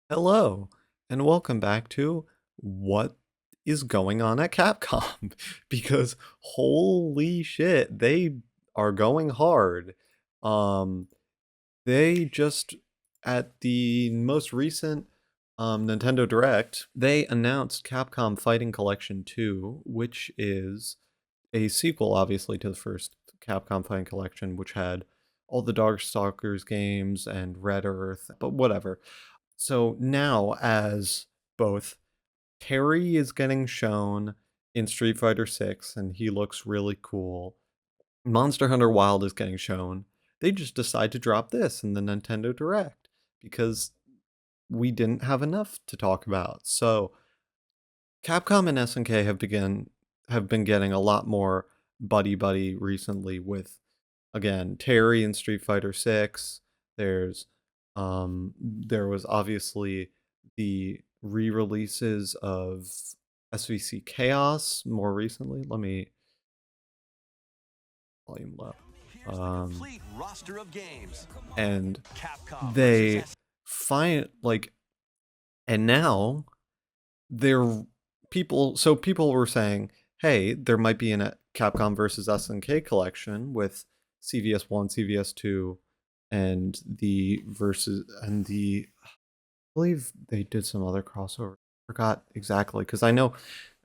Hello, and welcome back to What is Going On at Capcom? Because holy shit, they are going hard. Um, they just at the most recent Nintendo Direct, they announced Capcom Fighting Collection 2, which is a sequel, obviously, to the first Capcom Fighting Collection, which had all the Darkstalkers games and Red Earth, but whatever. So now, as both Terry is getting shown in Street Fighter 6 and he looks really cool, Monster Hunter Wild is getting shown, they just decide to drop this in the Nintendo Direct because we didn't have enough to talk about. So Capcom and SNK have been getting a lot more buddy buddy recently with, again, Terry in Street Fighter 6. There was obviously the re-releases of SVC Chaos more recently. Let me volume low. Here's the complete roster of games. And Capcom versus they find like, and now they're people were saying, hey, there might be a Capcom versus SNK collection with CVS1, CVS2, and I believe they did some other crossover. Forgot exactly, because I know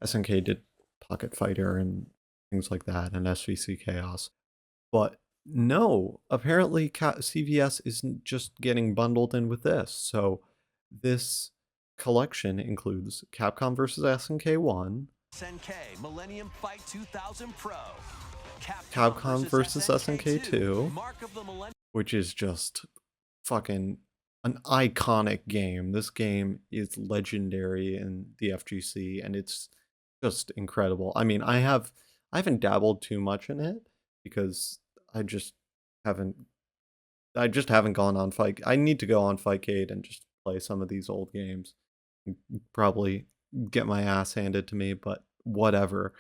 SNK did Pocket Fighter and things like that, and SVC Chaos. But no, apparently CVS isn't just getting bundled in with this. So this collection includes Capcom vs. SNK 1, SNK Millennium Fight 2000 Pro, Capcom vs. SNK SNK 2, Mark of the Millennium. which is just fucking an iconic game. This game is legendary in the FGC and it's just incredible. I mean, I haven't dabbled too much in it because I just haven't gone on Fight. I need to go on Fightcade and just play some of these old games. Probably get my ass handed to me, but whatever.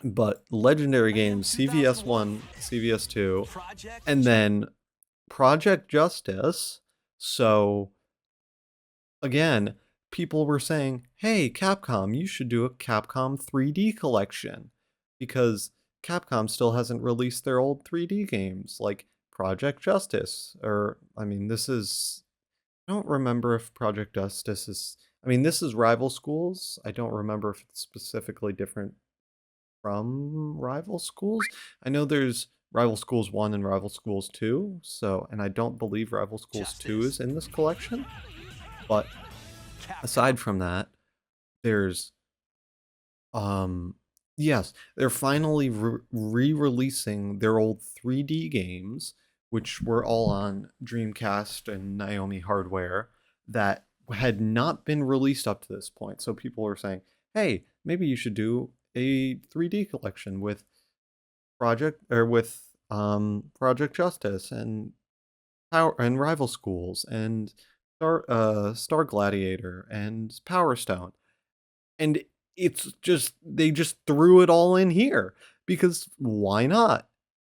But legendary games, CVS1, CVS2, and then Project Justice. So again, people were saying, hey, Capcom, you should do a Capcom 3D collection because Capcom still hasn't released their old 3D games like Project Justice. Or, I mean, I don't remember if Project Justice is, I mean, this is Rival Schools. I don't remember if it's specifically different from Rival Schools. I know there's Rival Schools 1 and Rival Schools 2, so, and I don't believe Rival Schools 2 is in this collection. But aside from that, there's yes, they're finally re-releasing their old 3D games, which were all on Dreamcast and Naomi hardware that had not been released up to this point. So people were saying, "Hey, maybe you should do a 3D collection with Project Justice and Power and Rival Schools and Star Gladiator and Power Stone." And it's just they just threw it all in here because why not?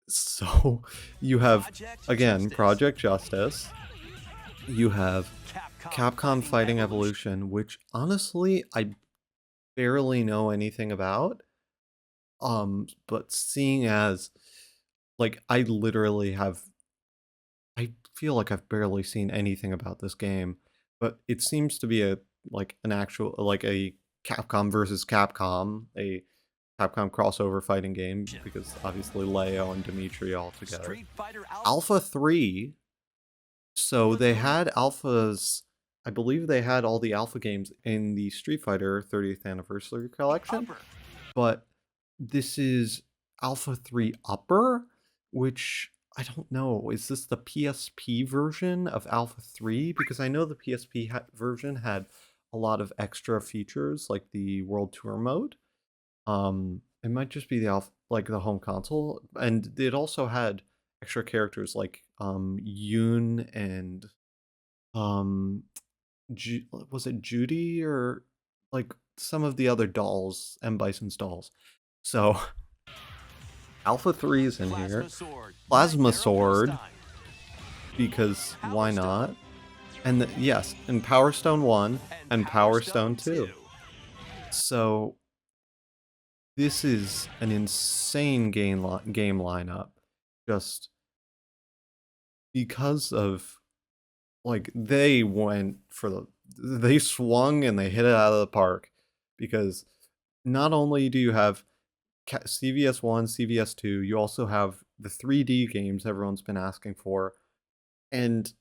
So you have, again, Project Justice, you have Capcom Fighting Evolution, which honestly I barely know anything about. But seeing as like I feel like I've barely seen anything about this game, but it seems to be an actual, like a Capcom versus Capcom, a Capcom crossover fighting game, because obviously Leo and Dimitri all together. Alpha 3, so they had alphas, I believe they had all the alpha games in the Street Fighter 30th Anniversary Collection, but this is Alpha 3 Upper, which I don't know. Is this the PSP version of Alpha 3? Because I know the PSP version had a lot of extra features like the World Tour mode. It might just be the alpha, like the home console, and it also had extra characters like Yoon and um was it Judy or like some of the other dolls, M Bison's dolls. So Alpha 3 is in here. Plasma Sword, because why not? Yes, and Power Stone 1 And and Power Power Stone Stone 2. 2. So this is an insane game lineup, just because of like they swung and they hit it out of the park because not only do you have CVS 1, CVS 2, you also have the 3D games everyone's been asking for. And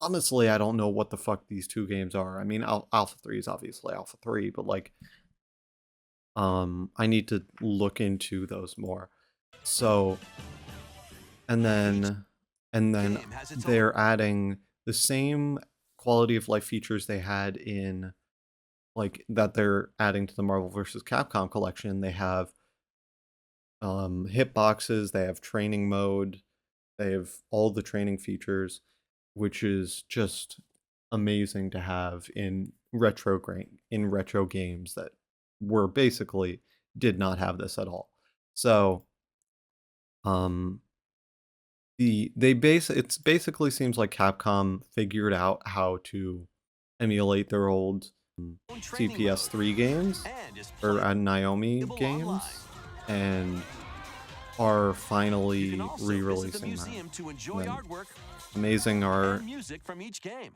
honestly, I don't know what the fuck these two games are. I mean, Alpha 3 is obviously Alpha 3, but like I need to look into those more. So, and Each then and then game has its own. they're adding the same quality of life features they had in like that they're adding to the Marvel vs. Capcom collection. They have hitboxes, they have training mode, they have all the training features, which is just amazing to have in retro games that were basically did not have this at all. So, um it's basically seems like Capcom figured out how to emulate their old Training mode CPS3 games and is or Naomi playable games online. and are You can finally also visit the re-releasing them. museum to And enjoy then artwork amazing art. and music from each game.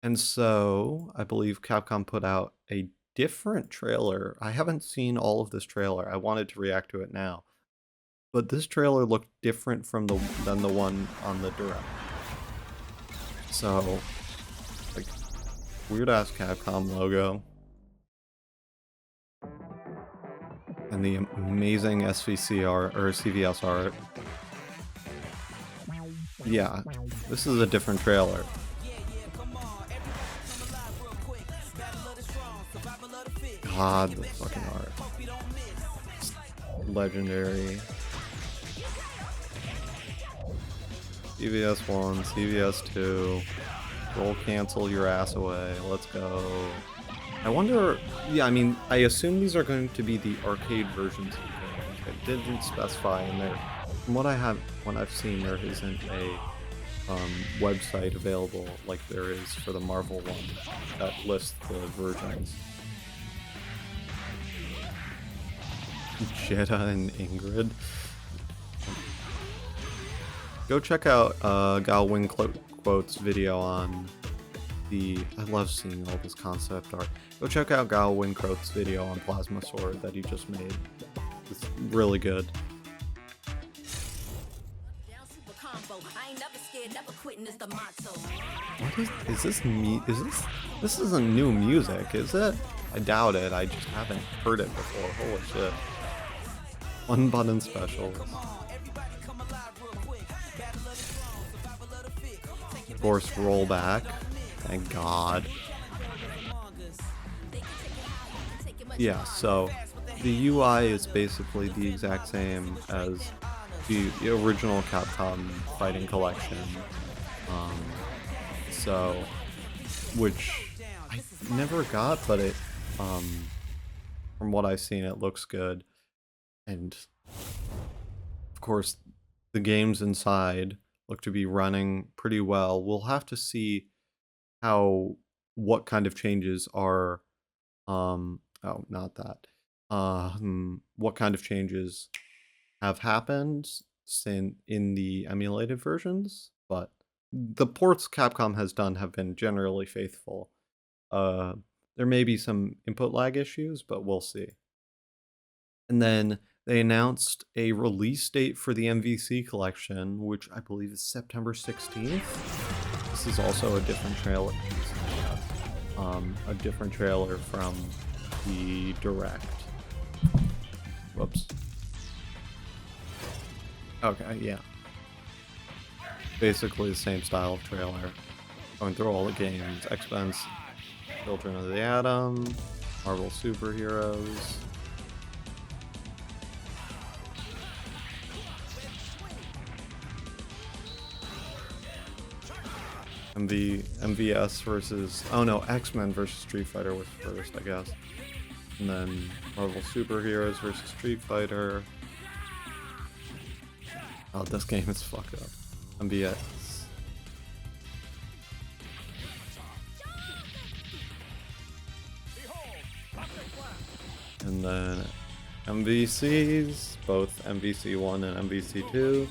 And so I believe Capcom put out a different trailer. I haven't seen all of this trailer. I wanted to react to it now. But this trailer looked different than the one on the direct. So, like, weird ass Capcom logo. And the amazing SVC art, or CVS art. Yeah, this is a different trailer. God, the fucking art. It's legendary. CVS 1, CVS 2. Roll cancel your ass away. Let's go. I wonder, yeah, I mean, I assume these are going to be the arcade versions of the games. It didn't specify in there. From what I've seen, there isn't a website available like there is for the Marvel one that lists the versions. Jetta and Ingrid. Go check out Gal Quote's video on I love seeing all this concept art. Go check out Gal Quote's video on Plasma Sword that he just made. It's really good. What is this me? This isn't new music, is it? I doubt it. I just haven't heard it before. Holy shit. One button specials. Force rollback. Thank God. Yeah, so the UI is basically the exact same as the original Capcom Fighting Collection. So, which I never got, but it, from what I've seen, it looks good. And of course, the games inside look to be running pretty well. We'll have to see what kind of changes are, oh, not that. What kind of changes have happened in the emulated versions, but the ports Capcom has done have been generally faithful. There may be some input lag issues, but we'll see. And then they announced a release date for the MVC collection, which I believe is September 16th. This is also a different trailer. A different trailer from the direct. Whoops. Okay, yeah. Basically the same style of trailer. Going through all the games. X-Men, Children of the Atom, Marvel Superheroes. MVS versus... Oh no, X-Men versus Street Fighter was first, I guess. And then Marvel Superheroes versus Street Fighter. Oh, this game is fucked up. MVS. And then MVCs, both MVC1 and MVC2.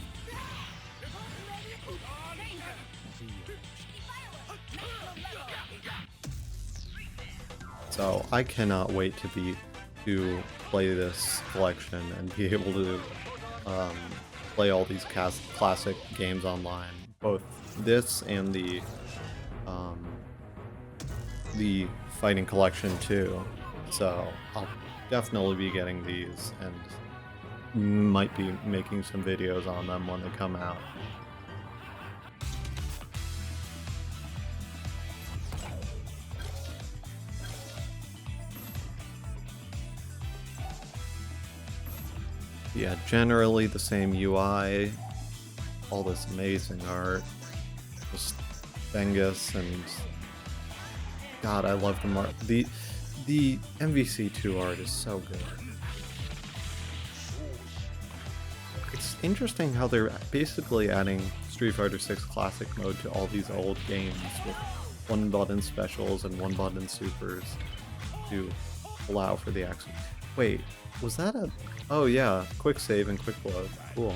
So I cannot wait to play this collection and be able to um, play all these classic games online. Both this and um, the fighting collection too. So I'll definitely be getting these and might be making some videos on them when they come out. Yeah, generally the same UI, all this amazing art, just Bengus and God, I love the art. The MVC2 art is so good. It's interesting how they're basically adding Street Fighter 6 Classic mode to all these old games with one button specials and one button supers to allow for the action. Wait, was that a... Oh yeah, quick save and quick load. Cool.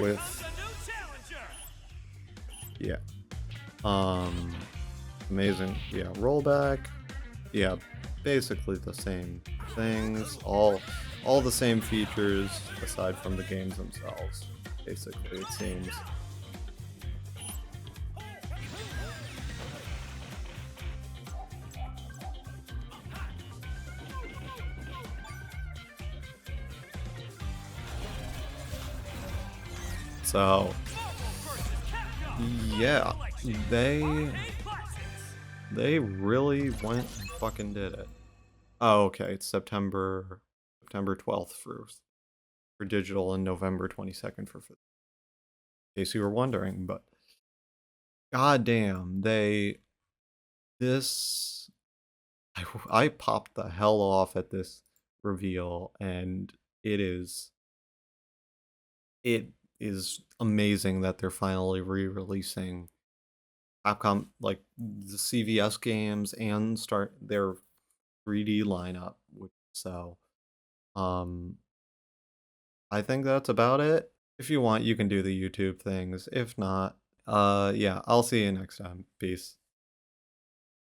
With... Yeah. Amazing. Yeah, rollback. Yeah, basically the same things. All the same features aside from the games themselves. Basically, it seems. So, yeah, they really went and fucking did it. Oh, okay, it's September 12th for digital and November 22nd for physical. In case you were wondering, but goddamn, this I popped the hell off at this reveal, and it it is amazing that they're finally re-releasing Capcom, like the CVS games, and start their 3D lineup. So, um, I think that's about it. If you want, you can do the YouTube things. If not, yeah, I'll see you next time. Peace.